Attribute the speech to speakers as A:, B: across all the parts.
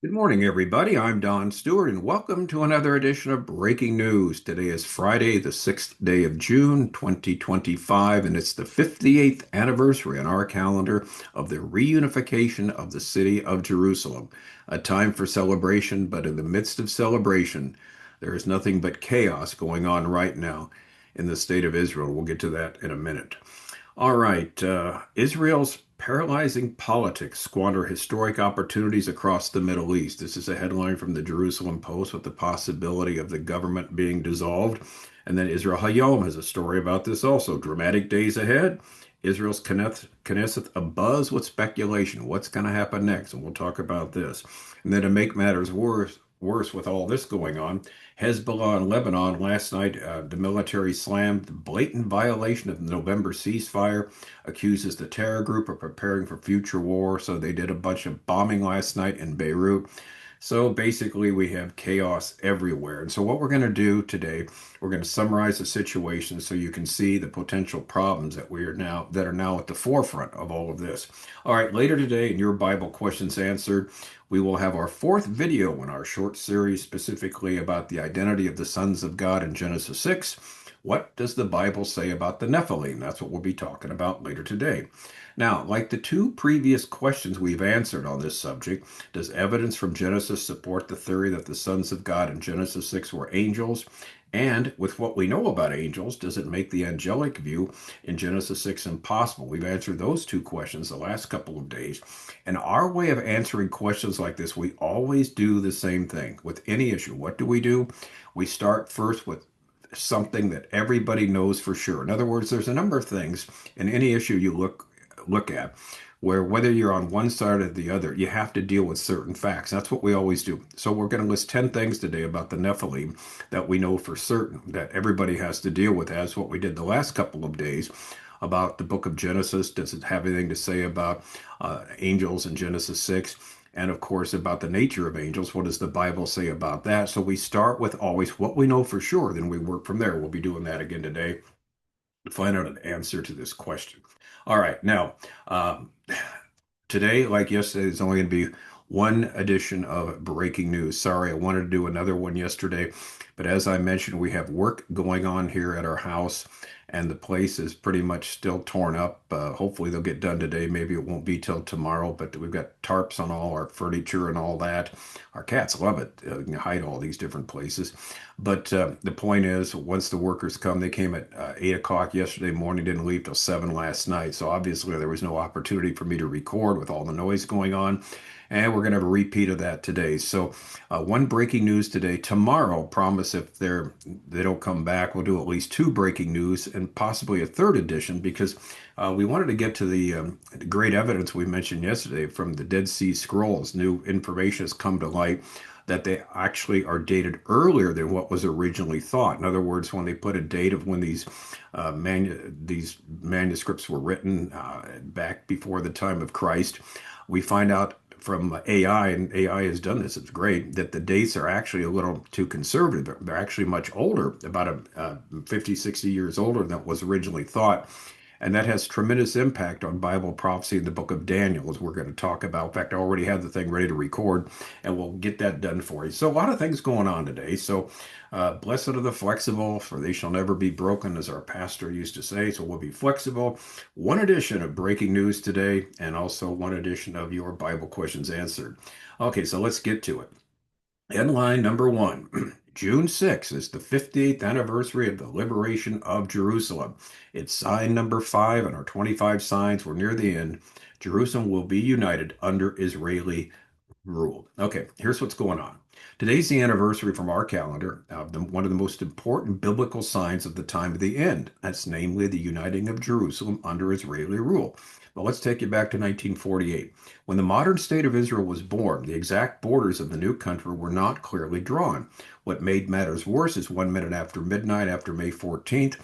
A: Good morning, everybody. I'm Don Stewart, and welcome to another edition of Breaking News. Today is Friday, the 6th day of June, 2025, and it's the 58th anniversary on our calendar of the reunification of the city of Jerusalem. A time for celebration, but in the midst of celebration, there is nothing but chaos going on right now in the state of Israel. We'll get to that in a minute. All right. Israel's paralyzing politics squander historic opportunities across the Middle East. This is a headline from the Jerusalem Post with the possibility of the government being dissolved. And then Israel HaYom has a story about this also. Dramatic days ahead. Israel's Knesset abuzz with speculation. What's going to happen next? And we'll talk about this. And then to make matters worse with all this going on, Hezbollah in Lebanon last night, the military slammed the blatant violation of the November ceasefire, accuses the terror group of preparing for future war. So they did a bunch of bombing last night in Beirut. So basically, we have chaos everywhere. And so, what we're going to do today, we're going to summarize the situation so you can see the potential problems that are now at the forefront of all of this. All right, later today in your Bible questions answered, we will have our fourth video in our short series specifically about the identity of the sons of God in Genesis 6. What does the Bible say about the Nephilim? That's what we'll be talking about later today. Now, like the two previous questions we've answered on this subject, does evidence from Genesis support the theory that the sons of God in Genesis 6 were angels? And with what we know about angels, does it make the angelic view in Genesis 6 impossible? We've answered those two questions the last couple of days. And our way of answering questions like this, we always do the same thing with any issue. What do? We start first with something that everybody knows for sure. In other words, there's a number of things in any issue you look at where whether you're on one side or the other, you have to deal with certain facts. That's what we always do. So we're going to list 10 things today about the Nephilim that we know for certain that everybody has to deal with, as what we did the last couple of days about the book of Genesis. Does it have anything to say about angels in Genesis 6? And of course, about the nature of angels. What does the Bible say about that? So we start with always what we know for sure, then we work from there. We'll be doing that again today to find out an answer to this question. All right, now, today, like yesterday, there's only going to be one edition of breaking news. Sorry, I wanted to do another one yesterday, but as I mentioned, we have work going on here at our house, and the place is pretty much still torn up. Hopefully, they'll get done today. Maybe it won't be till tomorrow, but we've got tarps on all our furniture and all that. Our cats love it. You can hide all these different places. But the point is, once the workers come, they came at 8 o'clock yesterday morning, didn't leave till 7 last night. So obviously, there was no opportunity for me to record with all the noise going on. And we're going to have a repeat of that today. So, one breaking news today. Tomorrow, promise if they don't come back, we'll do at least two breaking news and possibly a third edition because we wanted to get to the great evidence we mentioned yesterday from the Dead Sea Scrolls. New information has come to light that they actually are dated earlier than what was originally thought. In other words, when they put a date of when these manuscripts were written back before the time of Christ, we find out from AI, and AI has done this, it's great, that the dates are actually a little too conservative. They're actually much older, about 50, 60 years older than was originally thought. And that has tremendous impact on Bible prophecy in the book of Daniel, as we're going to talk about. In fact, I already have the thing ready to record, and we'll get that done for you. So, a lot of things going on today. So, blessed are the flexible, for they shall never be broken, as our pastor used to say. So, we'll be flexible. One edition of breaking news today, and also one edition of your Bible questions answered. Okay, so let's get to it. Headline number one. June 6th is the 58th anniversary of the liberation of Jerusalem. It's sign number 5 on our 25 signs. We're near the end. Jerusalem will be united under Israeli rule. Okay, here's what's going on. Today's the anniversary from our calendar of one of the most important biblical signs of the time of the end. That's namely the uniting of Jerusalem under Israeli rule. But let's take you back to 1948. When the modern state of Israel was born, the exact borders of the new country were not clearly drawn. What made matters worse is 1 minute after midnight, after May 14th,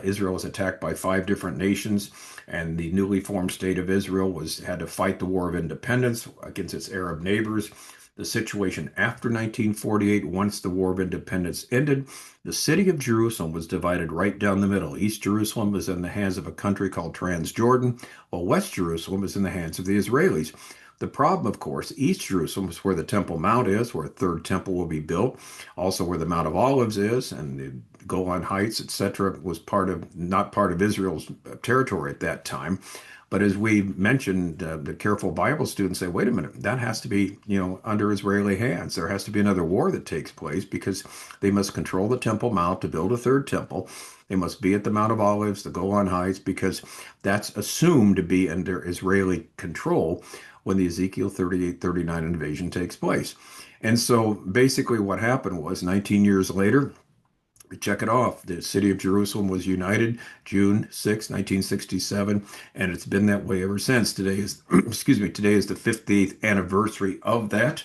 A: Israel was attacked by 5 different nations, and the newly formed state of Israel had to fight the War of Independence against its Arab neighbors. The situation after 1948, once the War of Independence ended, the city of Jerusalem was divided right down the middle. East Jerusalem was in the hands of a country called Transjordan, while West Jerusalem was in the hands of the Israelis. The problem, of course, East Jerusalem is where the Temple Mount is, where a third temple will be built, also where the Mount of Olives is, and the Golan Heights, etc., was not part of Israel's territory at that time. But as we mentioned, the careful Bible students say, wait a minute, that has to be, under Israeli hands. There has to be another war that takes place because they must control the Temple Mount to build a third temple. They must be at the Mount of Olives, the Golan Heights, because that's assumed to be under Israeli control when the Ezekiel 38-39 invasion takes place. And so basically what happened was 19 years later, check it off. The city of Jerusalem was united June 6, 1967, and it's been that way ever since. Today is, excuse me, today is the 50th anniversary of that.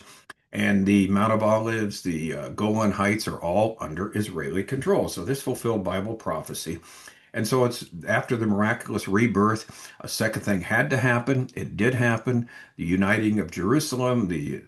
A: And the Mount of Olives, the Golan Heights are all under Israeli control. So this fulfilled Bible prophecy. And so it's after the miraculous rebirth, a second thing had to happen. It did happen. The uniting of Jerusalem, the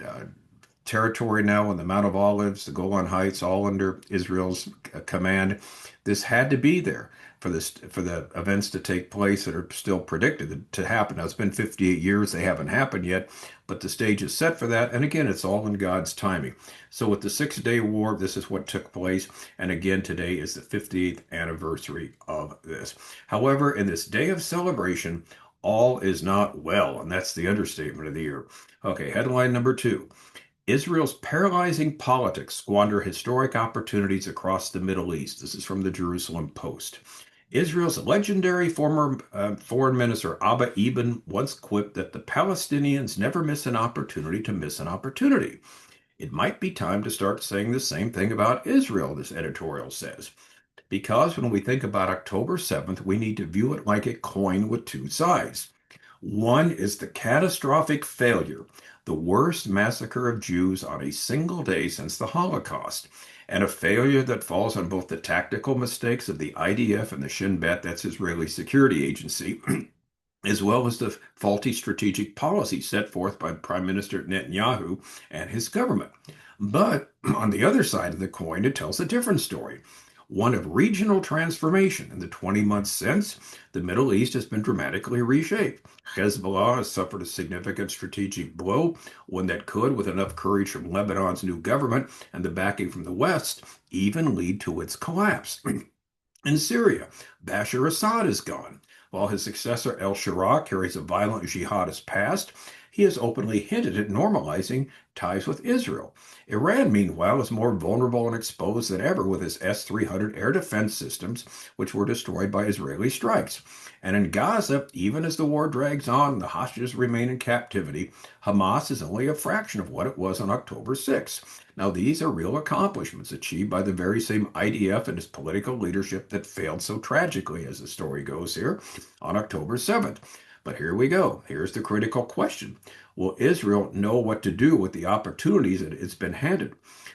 A: territory now on the Mount of Olives, the Golan Heights, all under Israel's command. This had to be there for the events to take place that are still predicted to happen. Now it's been 58 years; they haven't happened yet, but the stage is set for that. And again, it's all in God's timing. So with the Six-Day War, this is what took place. And again, today is the 58th anniversary of this. However, in this day of celebration, all is not well, and that's the understatement of the year. Okay, headline number 2. Israel's paralyzing politics squander historic opportunities across the Middle East. This is from the Jerusalem Post. Israel's legendary former foreign minister Abba Eban once quipped that the Palestinians never miss an opportunity to miss an opportunity. It might be time to start saying the same thing about Israel, this editorial says. Because when we think about October 7th, we need to view it like a coin with two sides. One is the catastrophic failure, the worst massacre of Jews on a single day since the Holocaust, and a failure that falls on both the tactical mistakes of the IDF and the Shin Bet, that's Israeli security agency, as well as the faulty strategic policy set forth by Prime Minister Netanyahu and his government. But on the other side of the coin, it tells a different story, one of regional transformation. In the 20 months since, the Middle East has been dramatically reshaped. Hezbollah has suffered a significant strategic blow, one that could, with enough courage from Lebanon's new government and the backing from the West, even lead to its collapse. In Syria, Bashar Assad is gone. While his successor el-Sharaa carries a violent jihadist past, he has openly hinted at normalizing ties with Israel. Iran, meanwhile, is more vulnerable and exposed than ever with its S-300 air defense systems, which were destroyed by Israeli strikes. And in Gaza, even as the war drags on and the hostages remain in captivity, Hamas is only a fraction of what it was on October 6th. Now, these are real accomplishments achieved by the very same IDF and its political leadership that failed so tragically, as the story goes here, on October 7th. But here we go. Here's the critical question. Will Israel know what to do with the opportunities that it's been handed?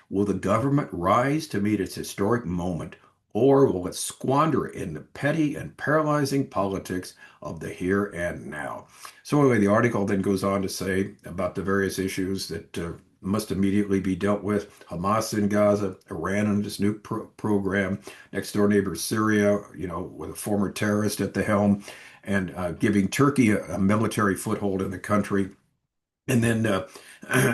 A: Will the government rise to meet its historic moment, or will it squander it in the petty and paralyzing politics of the here and now? So anyway, the article then goes on to say about the various issues that must immediately be dealt with. Hamas in Gaza, Iran and its nuke program, next door neighbor Syria, with a former terrorist at the helm, and giving Turkey a military foothold in the country. And then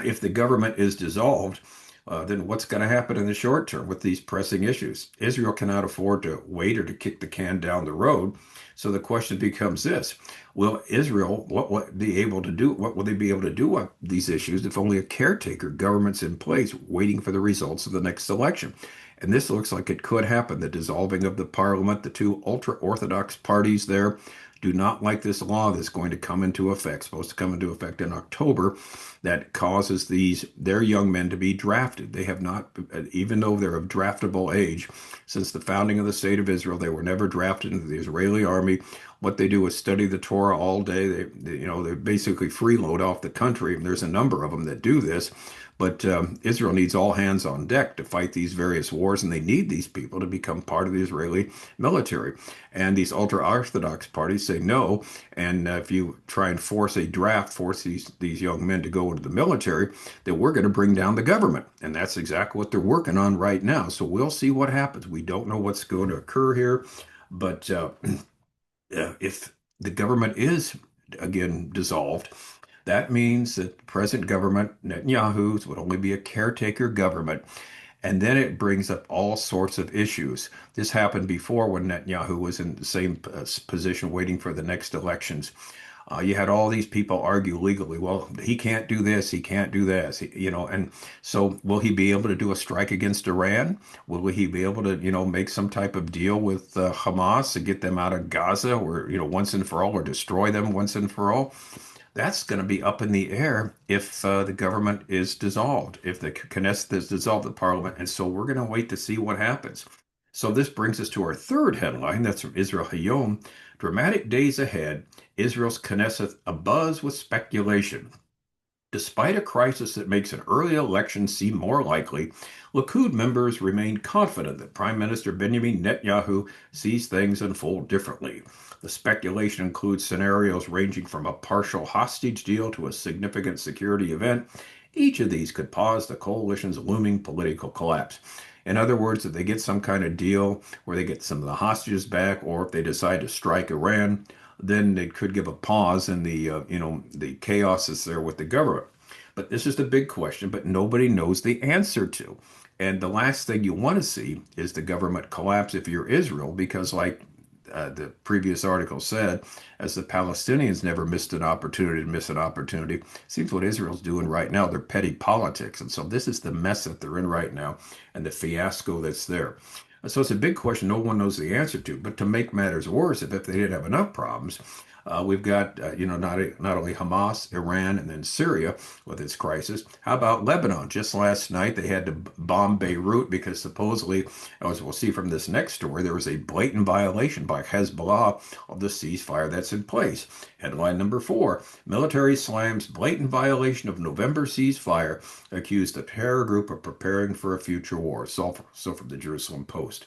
A: if the government is dissolved, then what's going to happen in the short term with these pressing issues? Israel cannot afford to wait or to kick the can down the road. So the question becomes this: will Israel, what will be able to do? What will they be able to do with these issues if only a caretaker government's in place, waiting for the results of the next election? And this looks like it could happen. The dissolving of the parliament, the two ultra-Orthodox parties there do not like this law that's going to come into effect, supposed to come into effect in October, that causes their young men to be drafted. They have not, even though they're of draftable age, since the founding of the state of Israel, they were never drafted into the Israeli army. What they do is study the Torah all day. They basically freeload off the country. And there's a number of them that do this. But Israel needs all hands on deck to fight these various wars, and they need these people to become part of the Israeli military. And these ultra-Orthodox parties say no. And if you try and force these young men to go into the military, then we're going to bring down the government. And that's exactly what they're working on right now. So we'll see what happens. We don't know what's going to occur here. But if the government is, again, dissolved, That means that the present government, Netanyahu's, would only be a caretaker government. And then it brings up all sorts of issues. This happened before when Netanyahu was in the same position waiting for the next elections. You had all these people argue legally. Well, he can't do this. He can't do this. And so will he be able to do a strike against Iran? Will he be able to, make some type of deal with Hamas to get them out of Gaza, or once and for all, or destroy them once and for all? That's going to be up in the air if the government is dissolved, if the Knesset is dissolved, the parliament. And so we're going to wait to see what happens. So this brings us to our third headline. That's from Israel HaYom. Dramatic days ahead. Israel's Knesset abuzz with speculation. Despite a crisis that makes an early election seem more likely, Likud members remain confident that Prime Minister Benjamin Netanyahu sees things unfold differently. The speculation includes scenarios ranging from a partial hostage deal to a significant security event. Each of these could cause the coalition's looming political collapse. In other words, if they get some kind of deal where they get some of the hostages back, or if they decide to strike Iran, then it could give a pause in the chaos that's there with the government. But this is the big question, but nobody knows the answer to. And the last thing you want to see is the government collapse if you're Israel, because like the previous article said, as the Palestinians never missed an opportunity to miss an opportunity, seems what Israel's doing right now. They're petty politics. And so this is the mess that they're in right now and the fiasco that's there. So it's a big question no one knows the answer to. But to make matters worse, if they didn't have enough problems, we've got, not only Hamas, Iran, and then Syria with its crisis. How about Lebanon? Just last night, they had to bomb Beirut because supposedly, as we'll see from this next story, there was a blatant violation by Hezbollah of the ceasefire that's in place. Headline number 4, military slams blatant violation of November ceasefire, accused the terror group of preparing for a future war. So from the Jerusalem Post.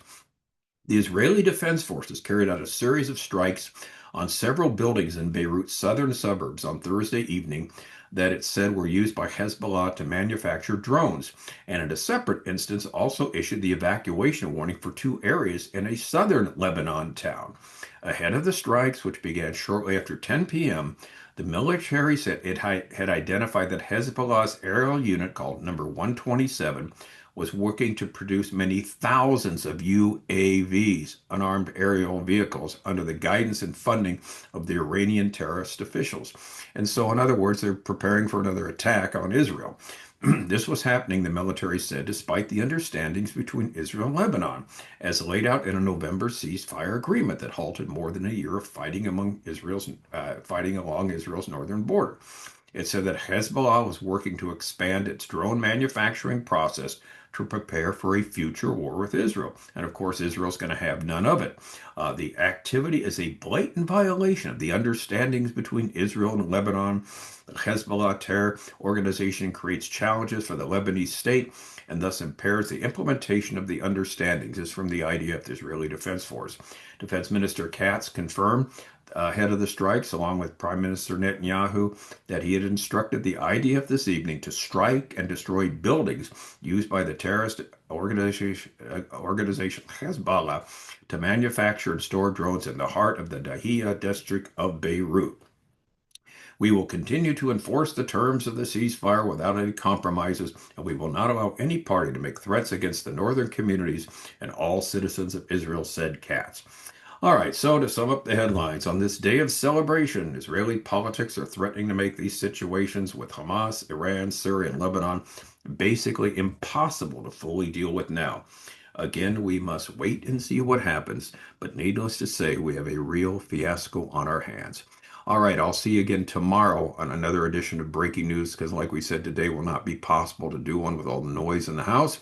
A: The Israeli Defense Forces carried out a series of strikes on several buildings in Beirut's southern suburbs on Thursday evening that it said were used by Hezbollah to manufacture drones, and in a separate instance also issued the evacuation warning for 2 areas in a southern Lebanon town. Ahead of the strikes, which began shortly after 10 p.m., the military said it had identified that Hezbollah's aerial unit, called number 127, was working to produce many thousands of UAVs, unarmed aerial vehicles, under the guidance and funding of the Iranian terrorist officials. And so, in other words, they're preparing for another attack on Israel. This was happening, the military said, despite the understandings between Israel and Lebanon, as laid out in a November ceasefire agreement that halted more than a year of fighting along Israel's northern border. It said that Hezbollah was working to expand its drone manufacturing process to prepare for a future war with Israel. And of course, Israel's going to have none of it. The activity is a blatant violation of the understandings between Israel and Lebanon. The Hezbollah terror organization creates challenges for the Lebanese state and thus impairs the implementation of the understandings. This is from the IDF, the Israeli Defense Force. Defense Minister Katz confirmed ahead of the strikes, along with Prime Minister Netanyahu, that he had instructed the IDF this evening to strike and destroy buildings used by the terrorist organization Hezbollah to manufacture and store drones in the heart of the Dahiya district of Beirut. We will continue to enforce the terms of the ceasefire without any compromises, and we will not allow any party to make threats against the northern communities and all citizens of Israel, said Katz. All right, so to sum up the headlines, on this day of celebration, Israeli politics are threatening to make these situations with Hamas, Iran, Syria, and Lebanon basically impossible to fully deal with now. Again, we must wait and see what happens, but needless to say, we have a real fiasco on our hands. All right, I'll see you again tomorrow on another edition of Breaking News, because like we said, today will not be possible to do one with all the noise in the house.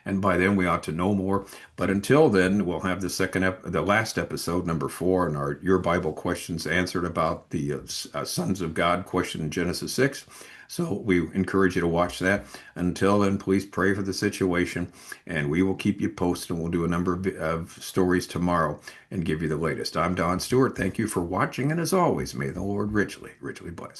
A: And by then we ought to know more. But until then, we'll have the last episode, number 4, and our Your Bible Questions answered about the sons of God question in Genesis 6. So we encourage you to watch that. Until then, please pray for the situation, and we will keep you posted. And we'll do a number of stories tomorrow and give you the latest. I'm Don Stewart. Thank you for watching, and as always, may the Lord richly, richly bless.